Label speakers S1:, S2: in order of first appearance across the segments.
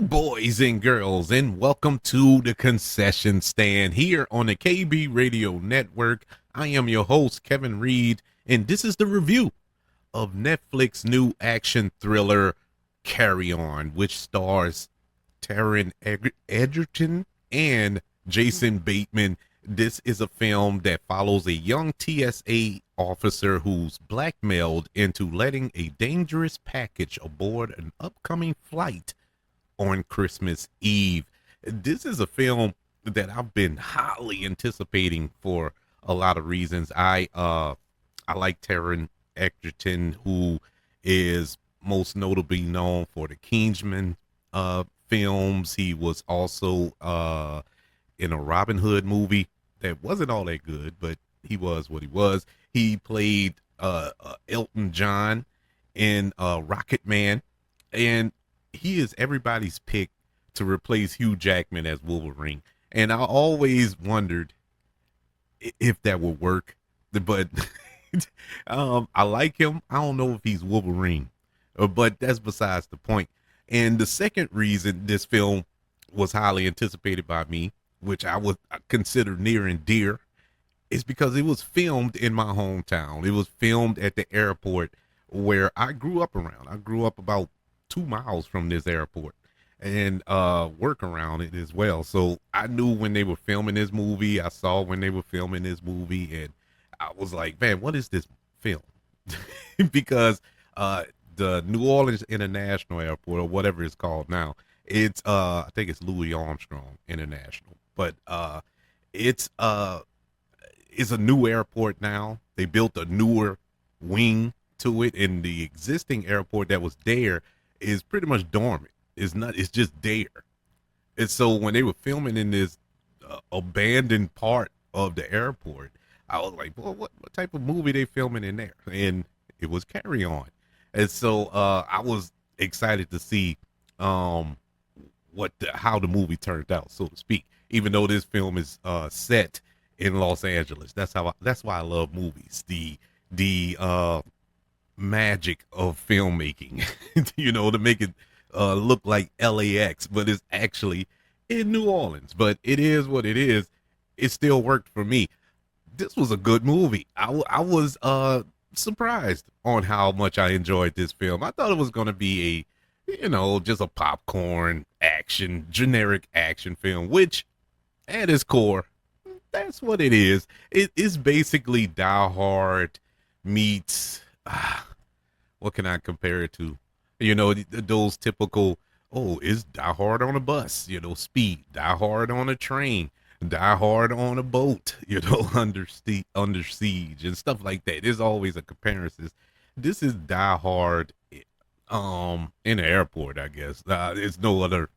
S1: boys and girls, and welcome to the concession stand here on the KB Radio Network. I am your host, Kevin Reed, and this is the review of Netflix new action thriller Carry On, which stars Taron Egerton and Jason Bateman. This is a film that follows a young TSA officer who's blackmailed into letting a dangerous package aboard an upcoming flight on Christmas Eve. This is a film that I've been highly anticipating for a lot of reasons. I like Taron Egerton, who is most notably known for the Kingsman films. He was also in a Robin Hood movie that wasn't all that good, but he was what he was. He played Elton John in Rocket Man, and he is everybody's pick to replace Hugh Jackman as Wolverine. And I always wondered if that would work, but I like him. I don't know if he's Wolverine, but that's besides the point. And the second reason this film was highly anticipated by me, which I would consider near and dear, is because it was filmed in my hometown. It was filmed at the airport where I grew up around. I grew up about 2 miles from this airport and work around it as well. So I knew when they were filming this movie. I saw when they were filming this movie, and I was like, man, what is this film? Because the New Orleans International Airport, or whatever it's called now, it's I think it's Louis Armstrong International, but it's a new airport now. They built a newer wing to it, and the existing airport that was there is pretty much dormant. It's just there. And so when they were filming in this abandoned part of the airport, I was like, well, what type of movie they filming in there? And it was Carry On. And so I was excited to see how the movie turned out, so to speak. Even though this film is set in Los Angeles, that's why I love movies. The magic of filmmaking, to make it look like LAX, but it's actually in New Orleans. But it is what it is. It still worked for me. This was a good movie. I was surprised on how much I enjoyed this film. I thought it was going to be just a popcorn action, generic action film, which at its core, that's what it is. It is basically Die Hard meets what can I compare it to? Those typical, is Die Hard on a bus, Speed, Die Hard on a train, Die Hard on a boat, under siege and stuff like that. There's always a comparison. This is Die Hard in an airport, I guess. There's no other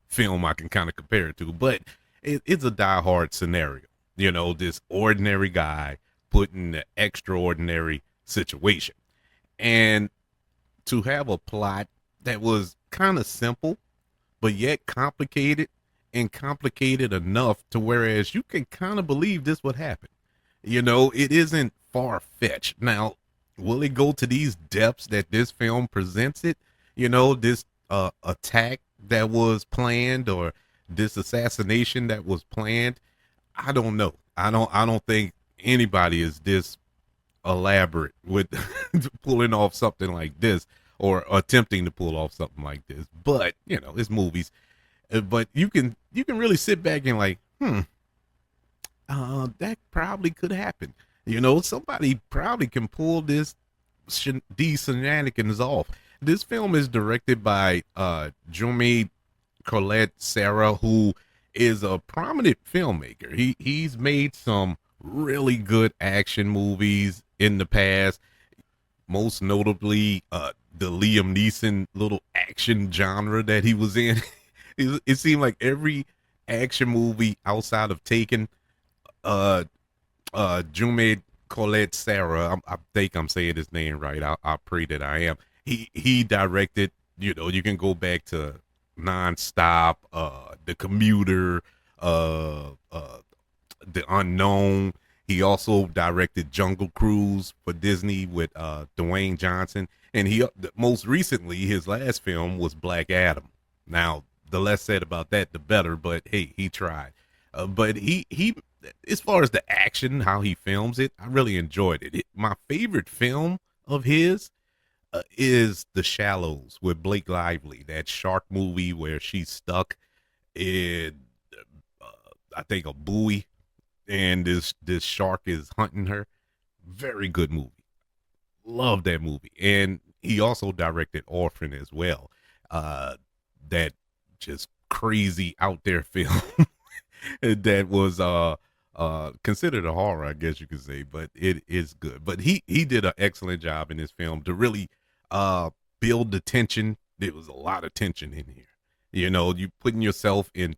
S1: film I can kind of compare it to, but it's a Die Hard scenario. This ordinary guy put in an extraordinary situation, and to have a plot that was kind of simple but yet complicated, and complicated enough to whereas you can kind of believe this would happen. It isn't far-fetched. Now, will it go to these depths that this film presents it? This attack that was planned, or this assassination that was planned, I don't know. I don't think anybody is this elaborate with pulling off something like this, or attempting to pull off something like this. But it's movies. But you can really sit back and like, that probably could happen. Somebody probably can pull these shenanigans off. This film is directed by Jaume Colette Serra, who is a prominent filmmaker. He's made some really good action movies in the past, most notably the Liam Neeson little action genre that he was in. It seemed like every action movie outside of Taken, Jaume Colette Serra, I think I'm saying his name right. I pray that I am. He directed. You can go back to Nonstop, The Commuter, The Unknown. He also directed Jungle Cruise for Disney with Dwayne Johnson, and he most recently his last film was Black Adam. Now, the less said about that, the better. But hey, he tried. But he, as far as the action, how he films it, I really enjoyed it. My favorite film of his is The Shallows with Blake Lively, that shark movie where she's stuck in, uh, I think, a buoy, and this shark is hunting her. Very good movie. Love that movie. And he also directed Orphan as well. Uh, that just crazy out there film that was considered a horror, I guess you could say, but it is good. But he did an excellent job in this film to really uh build the tension. There was a lot of tension in here. You know, you putting yourself in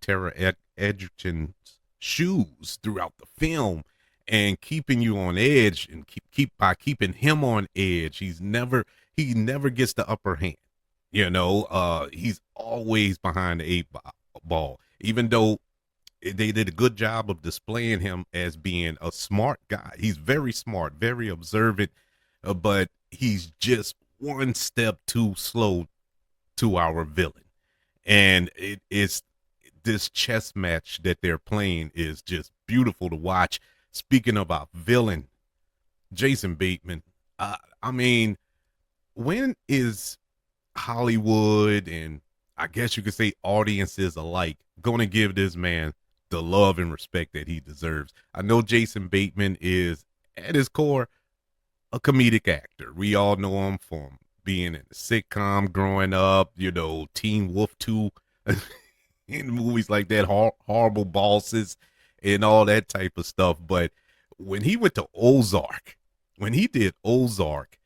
S1: Egerton's shoes throughout the film and keeping you on edge, and keeping him on edge. He never gets the upper hand. You know, he's always behind the ball, even though they did a good job of displaying him as being a smart guy. He's very smart, very observant, but he's just one step too slow to our villain. And it is this chess match that they're playing is just beautiful to watch. Speaking of our villain, Jason Bateman, I mean, when is Hollywood, and I guess you could say audiences alike, going to give this man the love and respect that he deserves? I know Jason Bateman is at his core a comedic actor. We all know him from being in the sitcom growing up, you know, Teen Wolf 2, in movies like that, Horrible Bosses, and all that type of stuff. But when he went to Ozark, when he did Ozark,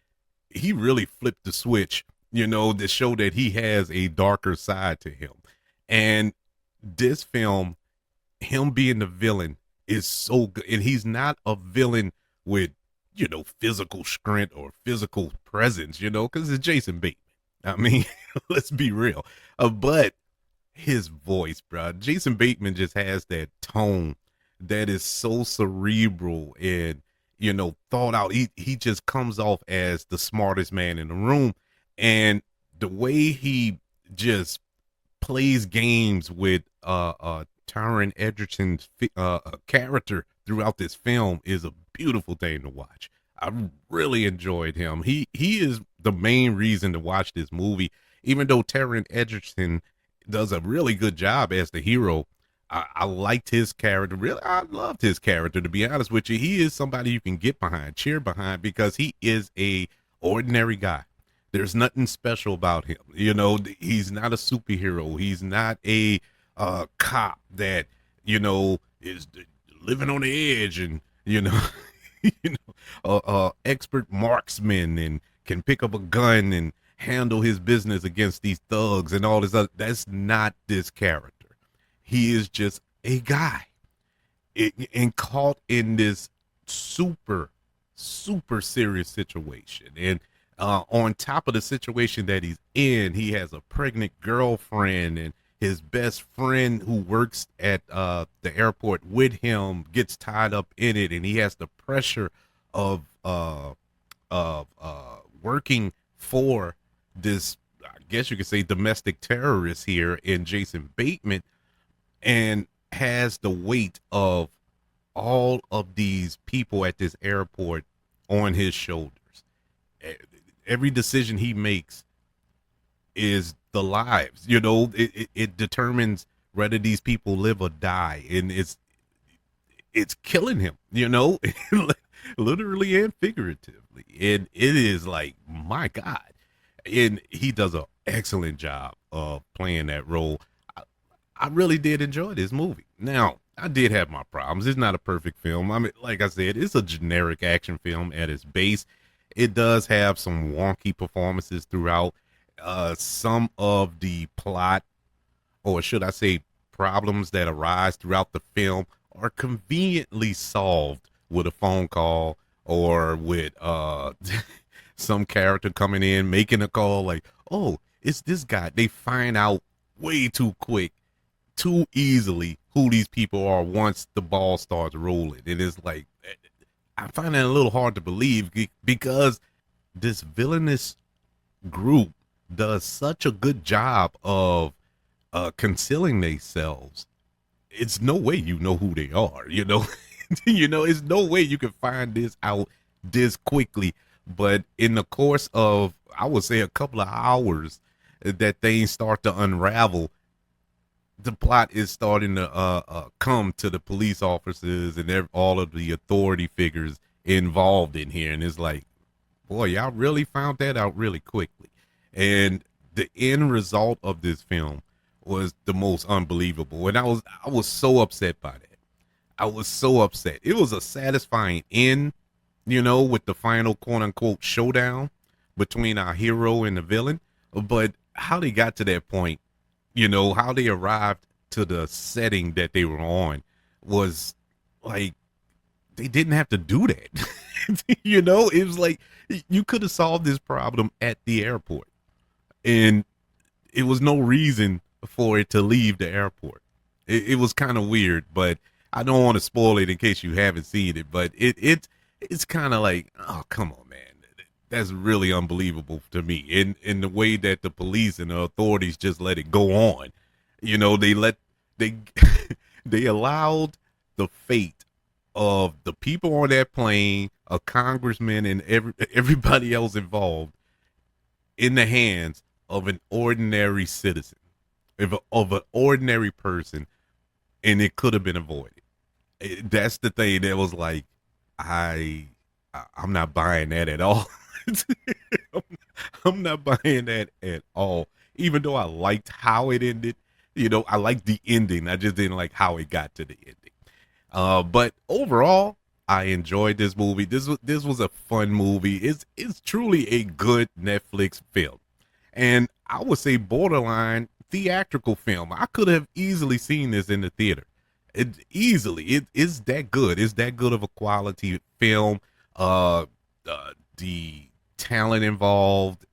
S1: he really flipped the switch, you know, to show that he has a darker side to him. And this film, him being the villain, is so good. And he's not a villain with, you know, physical strength or physical presence, you know, because it's Jason Bateman. I mean, let's be real. But his voice, bro, Jason Bateman just has that tone that is so cerebral and, you know, thought out. He just comes off as the smartest man in the room. And the way he just plays games with Taron Egerton's character throughout this film is a beautiful thing to watch. I really enjoyed him. He is the main reason to watch this movie. Even though Taron Egerton does a really good job as the hero, I liked his character. Really, I loved his character. To be honest with you, he is somebody you can get behind, cheer behind, because he is a ordinary guy. There's nothing special about him. You know, he's not a superhero. He's not a cop that, you know, is living on the edge and, you know, you know, expert marksman and can pick up a gun and handle his business against these thugs and all this other. That's not this character. He is just a guy and caught in this super, super serious situation. And on top of the situation that he's in, he has a pregnant girlfriend, and his best friend who works at the airport with him gets tied up in it, and he has the pressure of working for this, I guess you could say, domestic terrorist here in Jason Bateman, and has the weight of all of these people at this airport on his shoulders. Every decision he makes is the lives, you know, it determines whether these people live or die, and it's killing him, you know, literally and figuratively. And it is like, my God. And he does an excellent job of playing that role. I really did enjoy this movie. Now, I did have my problems. It's not a perfect film. I mean, like I said, it's a generic action film at its base. It does have some wonky performances throughout. Some of the plot, or should I say, problems that arise throughout the film are conveniently solved with a phone call, or with some character coming in, making a call like, oh, it's this guy. They find out way too quick, too easily, who these people are once the ball starts rolling. And it's like, I find that a little hard to believe because this villainous group does such a good job of concealing themselves. It's no way you know who they are, you know. It's no way you can find this out this quickly. But in the course of, I would say, a couple of hours, that things start to unravel. The plot is starting to come to the police officers and all of the authority figures involved in here, and it's like, boy, y'all really found that out really quickly. And the end result of this film was the most unbelievable, and I was so upset by that. I was so upset. It was a satisfying end, with the final quote unquote showdown between our hero and the villain. But how they got to that point, how they arrived to the setting that they were on was like, they didn't have to do that. It was like you could have solved this problem at the airport, and it was no reason for it to leave the airport. It was kind of weird, but I don't want to spoil it in case you haven't seen it. But it's kind of like, oh, come on, man. That's really unbelievable to me. In the way that the police and the authorities just let it go on. They they allowed the fate of the people on that plane, a congressman, and everybody else involved in the hands of an ordinary citizen, of an ordinary person, and it could have been avoided. That's the thing that was like, I'm not buying that at all. I'm not buying that at all. Even though I liked how it ended, I liked the ending. I just didn't like how it got to the ending. But overall, I enjoyed this movie. This was a fun movie. It's truly a good Netflix film, and I would say borderline theatrical film. I could have easily seen this in the theater. It's that good. It's that good of a quality film. The talent involved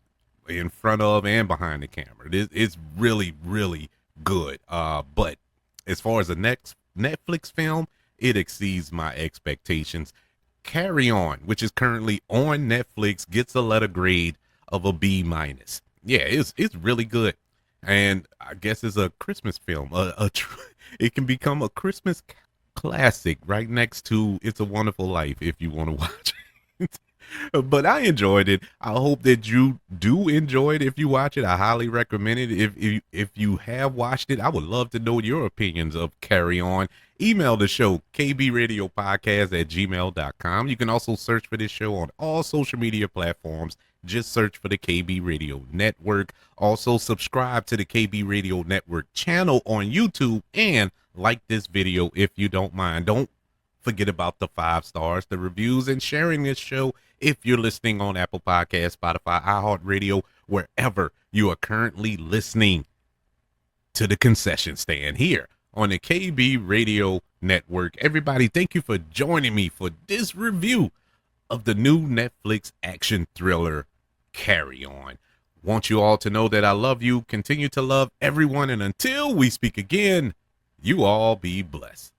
S1: in front of and behind the camera, it's really, really good. But as far as the next Netflix film, it exceeds my expectations. Carry On, which is currently on Netflix, gets a letter grade of a B minus. Yeah, it's really good, and I guess it's a Christmas film. It can become a Christmas classic right next to It's a Wonderful Life if you want to watch it. But I enjoyed it. I hope that you do enjoy it. If you watch it, I highly recommend it. If you have watched it, I would love to know your opinions of Carry On. Email the show, kbradiopodcast@gmail.com. You can also search for this show on all social media platforms. Just search for the KB Radio Network. Also subscribe to the KB Radio Network channel on YouTube, and like this video if you don't mind. Don't forget about the 5 stars, the reviews, and sharing this show if you're listening on Apple Podcasts, Spotify, iHeartRadio, wherever you are currently listening to the concession stand here on the KB Radio Network. Everybody, thank you for joining me for this review of the new Netflix action thriller, Carry On. Want you all to know that I love you, continue to love everyone, and until we speak again, you all be blessed.